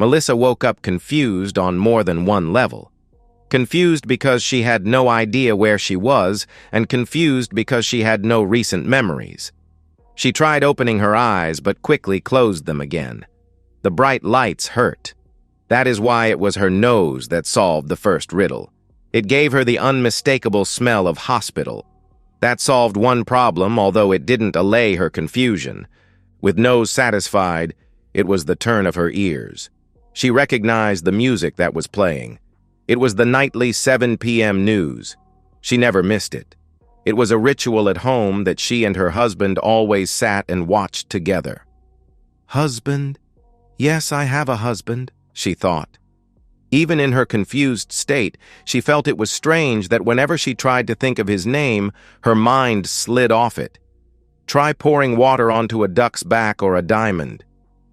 Melissa woke up confused on more than one level. Confused because she had no idea where she was, and confused because she had no recent memories. She tried opening her eyes, but quickly closed them again. The bright lights hurt. That is why it was her nose that solved the first riddle. It gave her the unmistakable smell of hospital. That solved one problem, although it didn't allay her confusion. With nose satisfied, it was the turn of her ears. She recognized the music that was playing. It was the nightly 7 p.m. news. She never missed it. It was a ritual at home that she and her husband always sat and watched together. Husband? Yes, I have a husband, she thought. Even in her confused state, she felt it was strange that whenever she tried to think of his name, her mind slid off it. Try pouring water onto a duck's back or a diamond.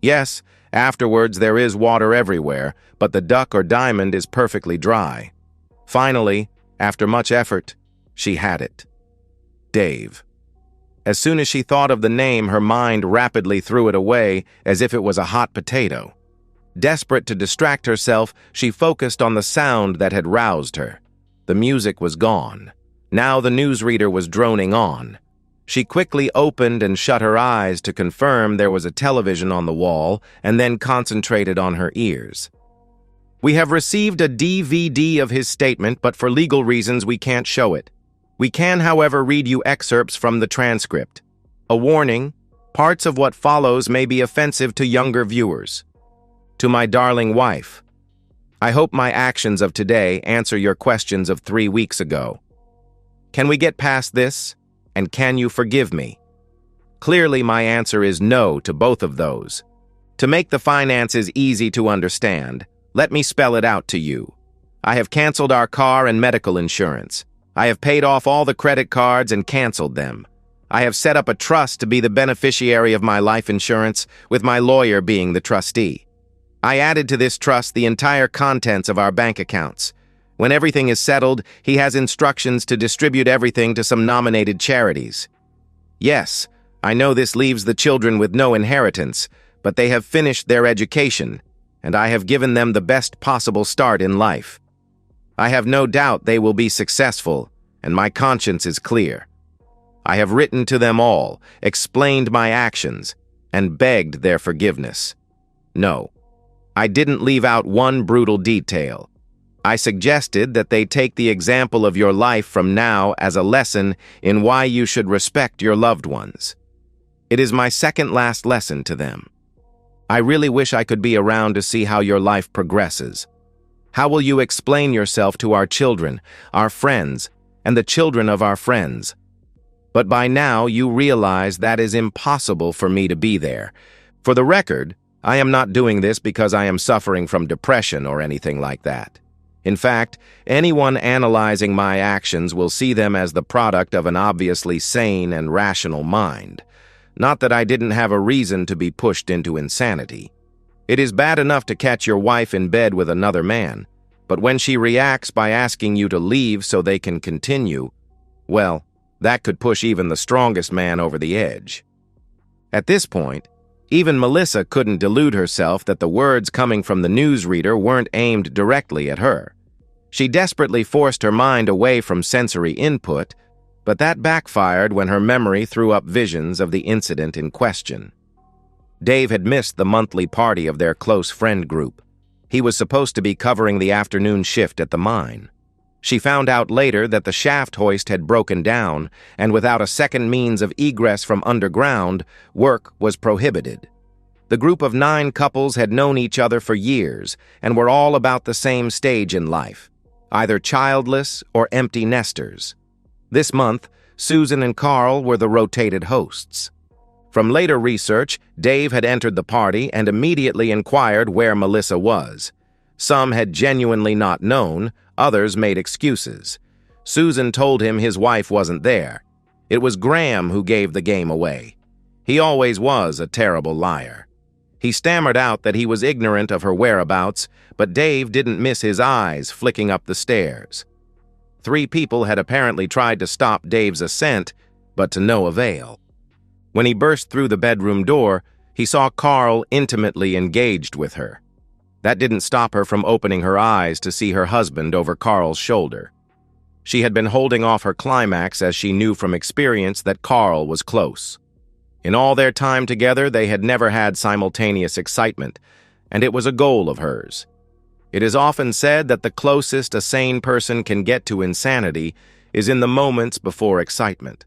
Yes, afterwards there is water everywhere, but the duck or diamond is perfectly dry. Finally, after much effort, she had it. Dave. As soon as she thought of the name, her mind rapidly threw it away as if it was a hot potato. Desperate to distract herself, she focused on the sound that had roused her. The music was gone. Now the newsreader was droning on. She quickly opened and shut her eyes to confirm there was a television on the wall, and then concentrated on her ears. We have received a DVD of his statement, but for legal reasons we can't show it. We can, however, read you excerpts from the transcript. A warning, parts of what follows may be offensive to younger viewers. To my darling wife, I hope my actions of today answer your questions of 3 weeks ago. Can we get past this? And can you forgive me? Clearly, my answer is no to both of those. To make the finances easy to understand, let me spell it out to you. I have canceled our car and medical insurance. I have paid off all the credit cards and canceled them. I have set up a trust to be the beneficiary of my life insurance, with my lawyer being the trustee. I added to this trust the entire contents of our bank accounts. When everything is settled, he has instructions to distribute everything to some nominated charities. Yes, I know this leaves the children with no inheritance, but they have finished their education, and I have given them the best possible start in life. I have no doubt they will be successful, and my conscience is clear. I have written to them all, explained my actions, and begged their forgiveness. No, I didn't leave out one brutal detail. I suggested that they take the example of your life from now as a lesson in why you should respect your loved ones. It is my second-last lesson to them. I really wish I could be around to see how your life progresses. How will you explain yourself to our children, our friends, and the children of our friends? But by now you realize that is impossible for me to be there. For the record, I am not doing this because I am suffering from depression or anything like that. In fact, anyone analyzing my actions will see them as the product of an obviously sane and rational mind. Not that I didn't have a reason to be pushed into insanity. It is bad enough to catch your wife in bed with another man, but when she reacts by asking you to leave so they can continue, well, that could push even the strongest man over the edge. At this point, even Melissa couldn't delude herself that the words coming from the newsreader weren't aimed directly at her. She desperately forced her mind away from sensory input, but that backfired when her memory threw up visions of the incident in question. Dave had missed the monthly party of their close friend group. He was supposed to be covering the afternoon shift at the mine. She found out later that the shaft hoist had broken down, and without a second means of egress from underground, work was prohibited. The group of 9 couples had known each other for years and were all about the same stage in life, either childless or empty nesters. This month, Susan and Carl were the rotated hosts. From later research, Dave had entered the party and immediately inquired where Melissa was. Some had genuinely not known, others made excuses. Susan told him his wife wasn't there. It was Graham who gave the game away. He always was a terrible liar. He stammered out that he was ignorant of her whereabouts, but Dave didn't miss his eyes flicking up the stairs. 3 people had apparently tried to stop Dave's ascent, but to no avail. When he burst through the bedroom door, he saw Carl intimately engaged with her. That didn't stop her from opening her eyes to see her husband over Carl's shoulder. She had been holding off her climax as she knew from experience that Carl was close. In all their time together, they had never had simultaneous excitement, and it was a goal of hers. It is often said that the closest a sane person can get to insanity is in the moments before excitement.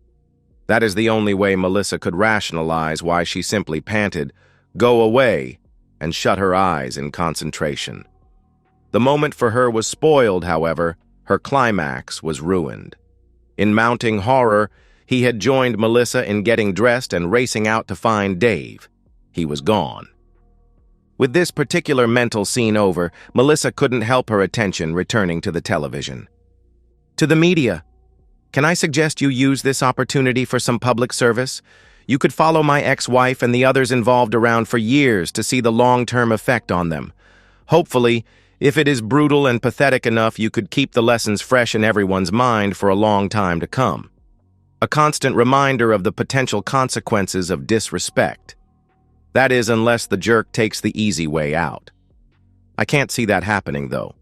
That is the only way Melissa could rationalize why she simply panted, "Go away," and shut her eyes in concentration. The moment for her was spoiled, however. Her climax was ruined. In mounting horror, he had joined Melissa in getting dressed and racing out to find Dave. He was gone. With this particular mental scene over, Melissa couldn't help her attention returning to the television. "To the media. Can I suggest you use this opportunity for some public service? You could follow my ex-wife and the others involved around for years to see the long-term effect on them. Hopefully, if it is brutal and pathetic enough, you could keep the lessons fresh in everyone's mind for a long time to come. A constant reminder of the potential consequences of disrespect. That is, unless the jerk takes the easy way out. I can't see that happening, though.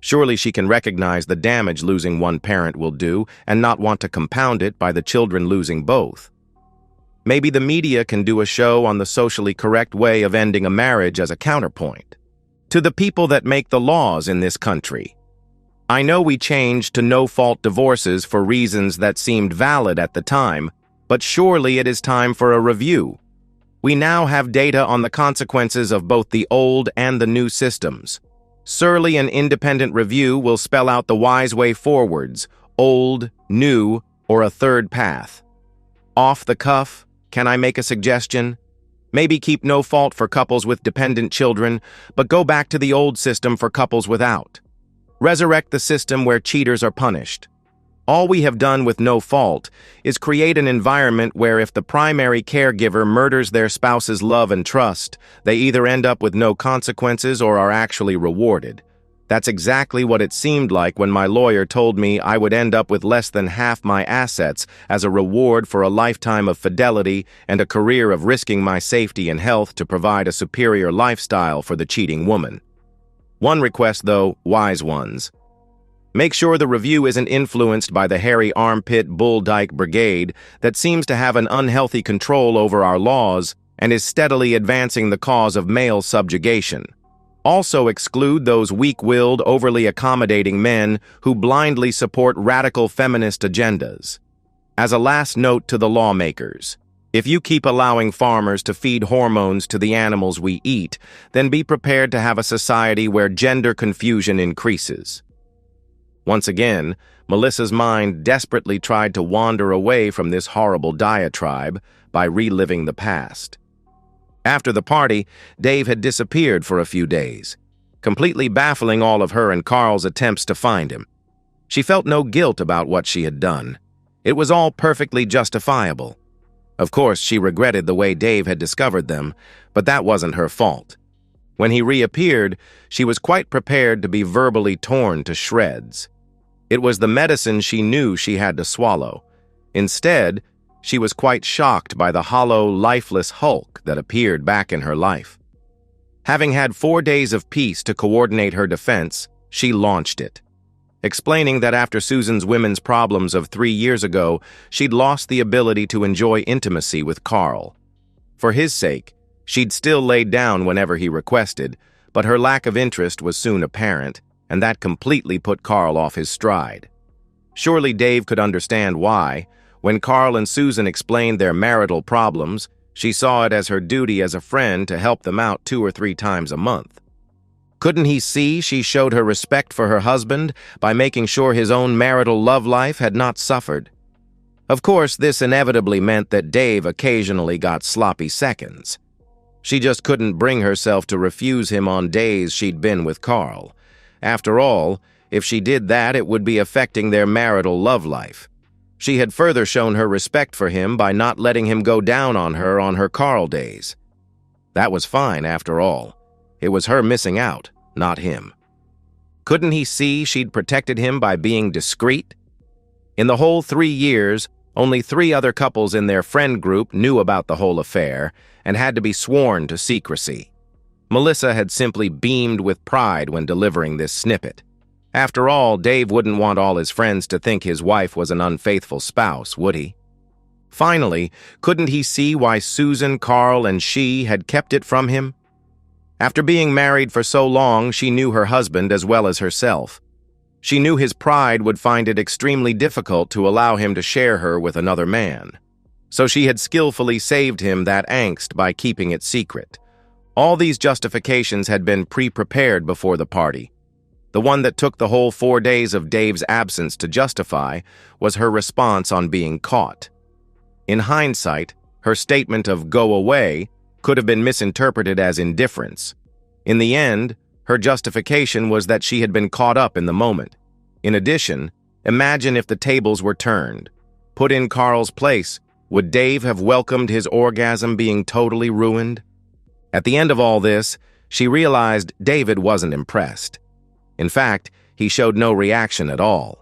Surely she can recognize the damage losing one parent will do and not want to compound it by the children losing both. Maybe the media can do a show on the socially correct way of ending a marriage as a counterpoint. To the people that make the laws in this country. I know we changed to no-fault divorces for reasons that seemed valid at the time, but surely it is time for a review. We now have data on the consequences of both the old and the new systems. Surely an independent review will spell out the wise way forwards, old, new, or a third path. Off the cuff, can I make a suggestion? Maybe keep no fault for couples with dependent children, but go back to the old system for couples without. Resurrect the system where cheaters are punished. All we have done with no fault is create an environment where if the primary caregiver murders their spouse's love and trust, they either end up with no consequences or are actually rewarded. That's exactly what it seemed like when my lawyer told me I would end up with less than half my assets as a reward for a lifetime of fidelity and a career of risking my safety and health to provide a superior lifestyle for the cheating woman. One request, though, wise ones. Make sure the review isn't influenced by the hairy armpit bull dyke brigade that seems to have an unhealthy control over our laws and is steadily advancing the cause of male subjugation. Also exclude those weak-willed, overly accommodating men who blindly support radical feminist agendas. As a last note to the lawmakers, if you keep allowing farmers to feed hormones to the animals we eat, then be prepared to have a society where gender confusion increases. Once again, Melissa's mind desperately tried to wander away from this horrible diatribe by reliving the past. After the party, Dave had disappeared for a few days, completely baffling all of her and Carl's attempts to find him. She felt no guilt about what she had done. It was all perfectly justifiable. Of course, she regretted the way Dave had discovered them, but that wasn't her fault. When he reappeared, she was quite prepared to be verbally torn to shreds. It was the medicine she knew she had to swallow. Instead, she was quite shocked by the hollow, lifeless hulk that appeared back in her life. Having had 4 days of peace to coordinate her defense, she launched it, explaining that after Susan's women's problems of 3 years ago, she'd lost the ability to enjoy intimacy with Carl. For his sake, she'd still laid down whenever he requested, but her lack of interest was soon apparent, and that completely put Carl off his stride. Surely Dave could understand why. When Carl and Susan explained their marital problems, she saw it as her duty as a friend to help them out 2 or 3 times a month. Couldn't he see she showed her respect for her husband by making sure his own marital love life had not suffered? Of course, this inevitably meant that Dave occasionally got sloppy seconds. She just couldn't bring herself to refuse him on days she'd been with Carl. After all, if she did that, it would be affecting their marital love life. She had further shown her respect for him by not letting him go down on her Carl days. That was fine, after all. It was her missing out, not him. Couldn't he see she'd protected him by being discreet? In the whole 3 years, only 3 other couples in their friend group knew about the whole affair and had to be sworn to secrecy. Melissa had simply beamed with pride when delivering this snippet. After all, Dave wouldn't want all his friends to think his wife was an unfaithful spouse, would he? Finally, couldn't he see why Susan, Carl, and she had kept it from him? After being married for so long, she knew her husband as well as herself. She knew his pride would find it extremely difficult to allow him to share her with another man. So she had skillfully saved him that angst by keeping it secret. All these justifications had been pre-prepared before the party. The one that took the whole 4 days of Dave's absence to justify was her response on being caught. In hindsight, her statement of "go away" could have been misinterpreted as indifference. In the end, her justification was that she had been caught up in the moment. In addition, imagine if the tables were turned. Put in Carl's place, would Dave have welcomed his orgasm being totally ruined? At the end of all this, she realized David wasn't impressed. In fact, he showed no reaction at all.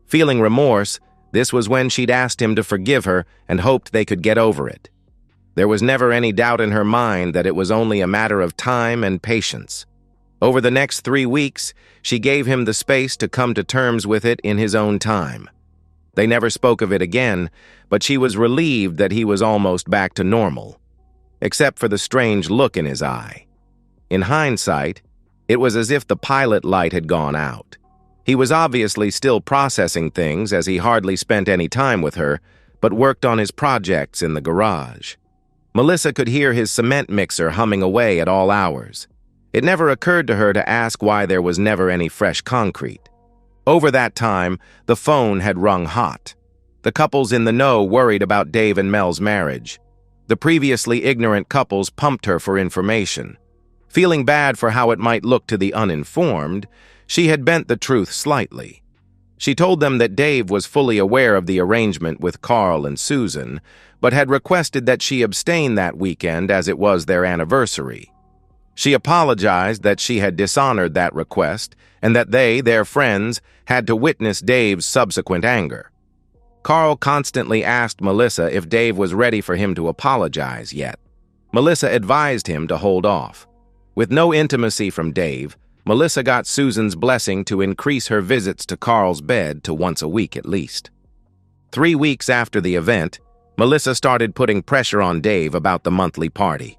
Feeling remorse, this was when she'd asked him to forgive her and hoped they could get over it. There was never any doubt in her mind that it was only a matter of time and patience. Over the next 3 weeks, she gave him the space to come to terms with it in his own time. They never spoke of it again, but she was relieved that he was almost back to normal, except for the strange look in his eye. In hindsight, it was as if the pilot light had gone out. He was obviously still processing things as he hardly spent any time with her, but worked on his projects in the garage. Melissa could hear his cement mixer humming away at all hours. It never occurred to her to ask why there was never any fresh concrete. Over that time, the phone had rung hot. The couples in the know worried about Dave and Mel's marriage. The previously ignorant couples pumped her for information. Feeling bad for how it might look to the uninformed, she had bent the truth slightly. She told them that Dave was fully aware of the arrangement with Carl and Susan, but had requested that she abstain that weekend as it was their anniversary. She apologized that she had dishonored that request and that they, their friends, had to witness Dave's subsequent anger. Carl constantly asked Melissa if Dave was ready for him to apologize yet. Melissa advised him to hold off. With no intimacy from Dave, Melissa got Susan's blessing to increase her visits to Carl's bed to once a week at least. 3 weeks after the event, Melissa started putting pressure on Dave about the monthly party.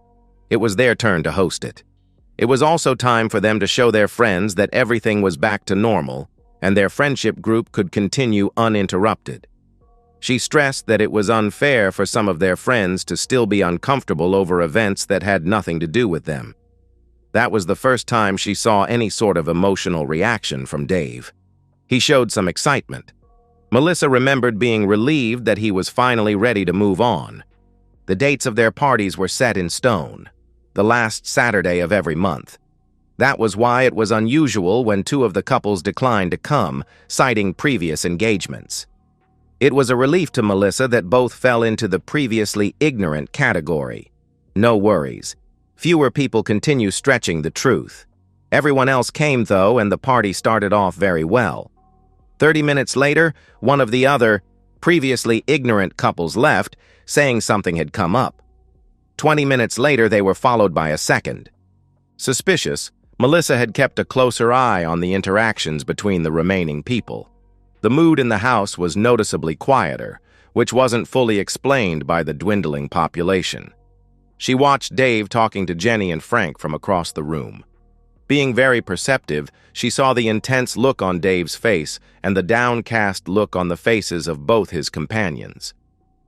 It was their turn to host it. It was also time for them to show their friends that everything was back to normal and their friendship group could continue uninterrupted. She stressed that it was unfair for some of their friends to still be uncomfortable over events that had nothing to do with them. That was the first time she saw any sort of emotional reaction from Dave. He showed some excitement. Melissa remembered being relieved that he was finally ready to move on. The dates of their parties were set in stone, the last Saturday of every month. That was why it was unusual when 2 of the couples declined to come, citing previous engagements. It was a relief to Melissa that both fell into the previously ignorant category. No worries. Fewer people continue stretching the truth. Everyone else came, though, and the party started off very well. 30 minutes later, one of the other, previously ignorant couples left, saying something had come up. 20 minutes later, they were followed by a second. Suspicious, Melissa had kept a closer eye on the interactions between the remaining people. The mood in the house was noticeably quieter, which wasn't fully explained by the dwindling population. She watched Dave talking to Jenny and Frank from across the room. Being very perceptive, she saw the intense look on Dave's face and the downcast look on the faces of both his companions.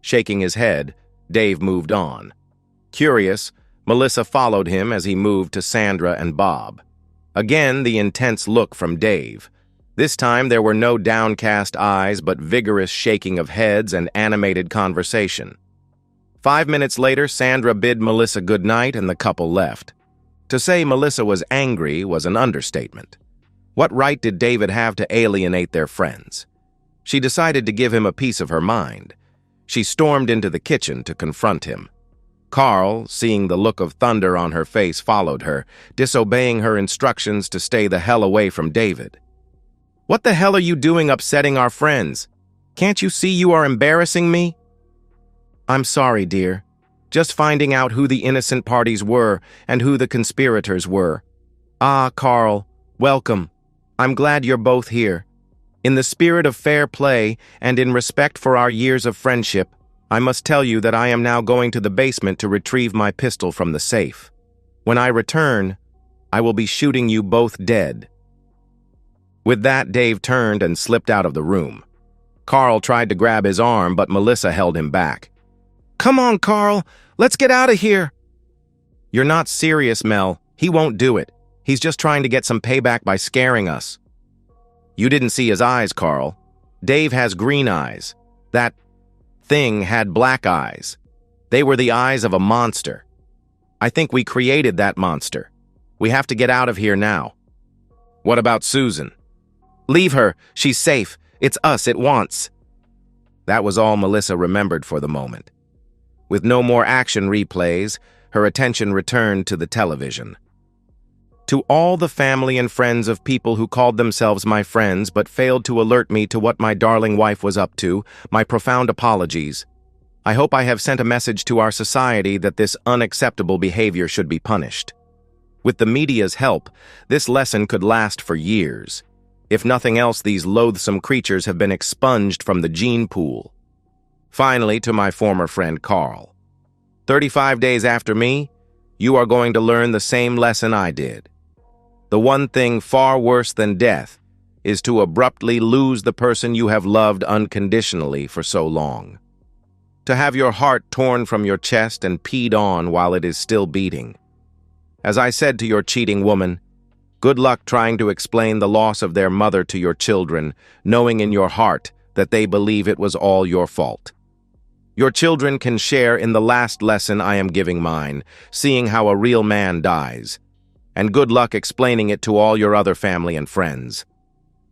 Shaking his head, Dave moved on. Curious, Melissa followed him as he moved to Sandra and Bob. Again, the intense look from Dave. This time there were no downcast eyes but vigorous shaking of heads and animated conversation. 5 minutes later, Sandra bid Melissa good night and the couple left. To say Melissa was angry was an understatement. What right did David have to alienate their friends? She decided to give him a piece of her mind. She stormed into the kitchen to confront him. Carl, seeing the look of thunder on her face, followed her, disobeying her instructions to stay the hell away from David. "What the hell are you doing upsetting our friends? Can't you see you are embarrassing me?" "I'm sorry, dear. just finding out who the innocent parties were and who the conspirators were. Ah, Carl, welcome. I'm glad you're both here. In the spirit of fair play and in respect for our years of friendship, I must tell you that I am now going to the basement to retrieve my pistol from the safe. When I return, I will be shooting you both dead." With that, Dave turned and slipped out of the room. Carl tried to grab his arm, but Melissa held him back. "Come on, Carl, let's get out of here." "You're not serious, Mel. He won't do it. He's just trying to get some payback by scaring us." "You didn't see his eyes, Carl. Dave has green eyes. That thing had black eyes. They were the eyes of a monster. I think we created that monster. We have to get out of here now." "What about Susan?" "Leave her. She's safe. It's us it wants." That was all Melissa remembered for the moment. With no more action replays, her attention returned to the television. "To all the family and friends of people who called themselves my friends but failed to alert me to what my darling wife was up to, my profound apologies. I hope I have sent a message to our society that this unacceptable behavior should be punished. With the media's help, this lesson could last for years. If nothing else, these loathsome creatures have been expunged from the gene pool." Finally, to my former friend Carl. 35 days after me, you are going to learn the same lesson I did. The one thing far worse than death is to abruptly lose the person you have loved unconditionally for so long. To have your heart torn from your chest and peed on while it is still beating. As I said to your cheating woman, good luck trying to explain the loss of their mother to your children, knowing in your heart that they believe it was all your fault. Your children can share in the last lesson I am giving mine, seeing how a real man dies. And good luck explaining it to all your other family and friends.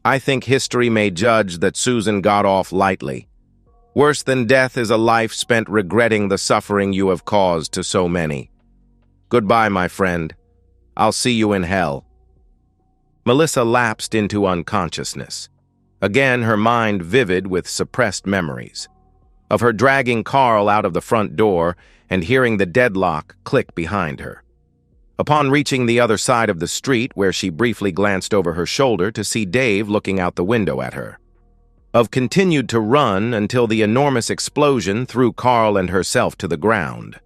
I think history may judge that Susan got off lightly. Worse than death is a life spent regretting the suffering you have caused to so many. Goodbye, my friend. I'll see you in hell." Melissa lapsed into unconsciousness. Again, her mind vivid with suppressed memories. Of her dragging Carl out of the front door and hearing the deadlock click behind her. Upon reaching the other side of the street, where she briefly glanced over her shoulder to see Dave looking out the window at her. Of continued to run until the enormous explosion threw Carl and herself to the ground.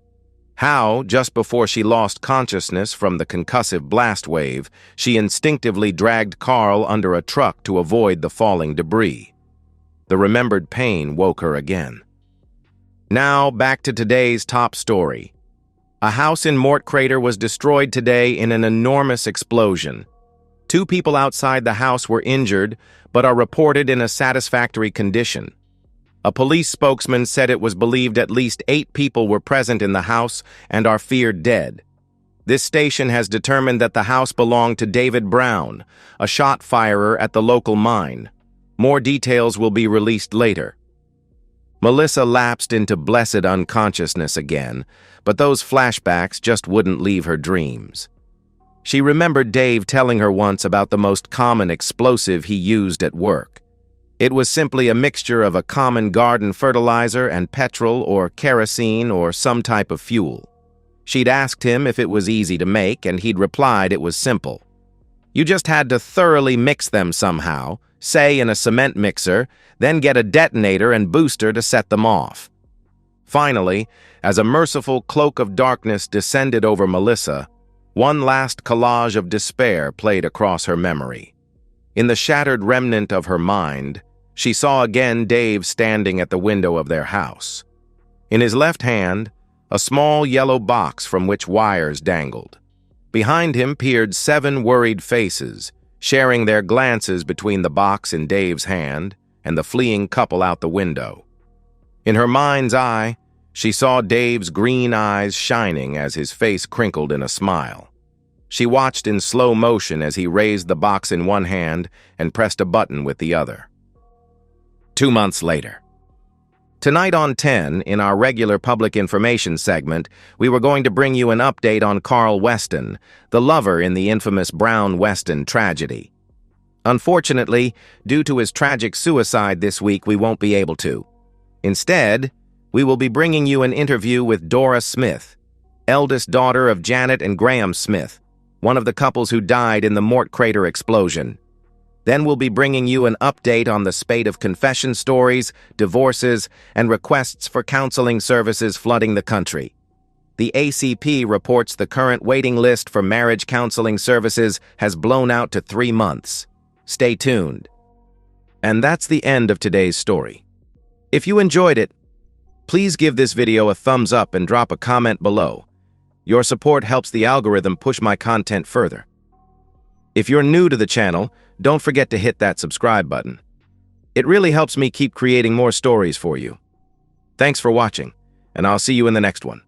How, just before she lost consciousness from the concussive blast wave, she instinctively dragged Carl under a truck to avoid the falling debris. The remembered pain woke her again. Now, back to today's top story. A house in Mort Crater was destroyed today in an enormous explosion. 2 people outside the house were injured, but are reported in a satisfactory condition. A police spokesman said it was believed at least 8 people were present in the house and are feared dead. This station has determined that the house belonged to David Brown, a shot firer at the local mine. More details will be released later. Melissa lapsed into blessed unconsciousness again, but those flashbacks just wouldn't leave her dreams. She remembered Dave telling her once about the most common explosive he used at work. It was simply a mixture of a common garden fertilizer and petrol or kerosene or some type of fuel. She'd asked him if it was easy to make, and he'd replied it was simple. You just had to thoroughly mix them somehow, say in a cement mixer, then get a detonator and booster to set them off. Finally, as a merciful cloak of darkness descended over Melissa, one last collage of despair played across her memory. In the shattered remnant of her mind, she saw again Dave standing at the window of their house. In his left hand, a small yellow box from which wires dangled. Behind him peered 7 worried faces, sharing their glances between the box in Dave's hand and the fleeing couple out the window. In her mind's eye, she saw Dave's green eyes shining as his face crinkled in a smile. She watched in slow motion as he raised the box in one hand and pressed a button with the other. 2 months later. Tonight on 10, in our regular public information segment, we were going to bring you an update on Carl Weston, the lover in the infamous Brown Weston tragedy. Unfortunately, due to his tragic suicide this week, we won't be able to. Instead, we will be bringing you an interview with Dora Smith, eldest daughter of Janet and Graham Smith, one of the couples who died in the Mort Crater explosion. Then we'll be bringing you an update on the spate of confession stories, divorces, and requests for counseling services flooding the country. The ACP reports the current waiting list for marriage counseling services has blown out to 3 months. Stay tuned. And that's the end of today's story. If you enjoyed it, please give this video a thumbs up and drop a comment below. Your support helps the algorithm push my content further. If you're new to the channel, don't forget to hit that subscribe button. It really helps me keep creating more stories for you. Thanks for watching, and I'll see you in the next one.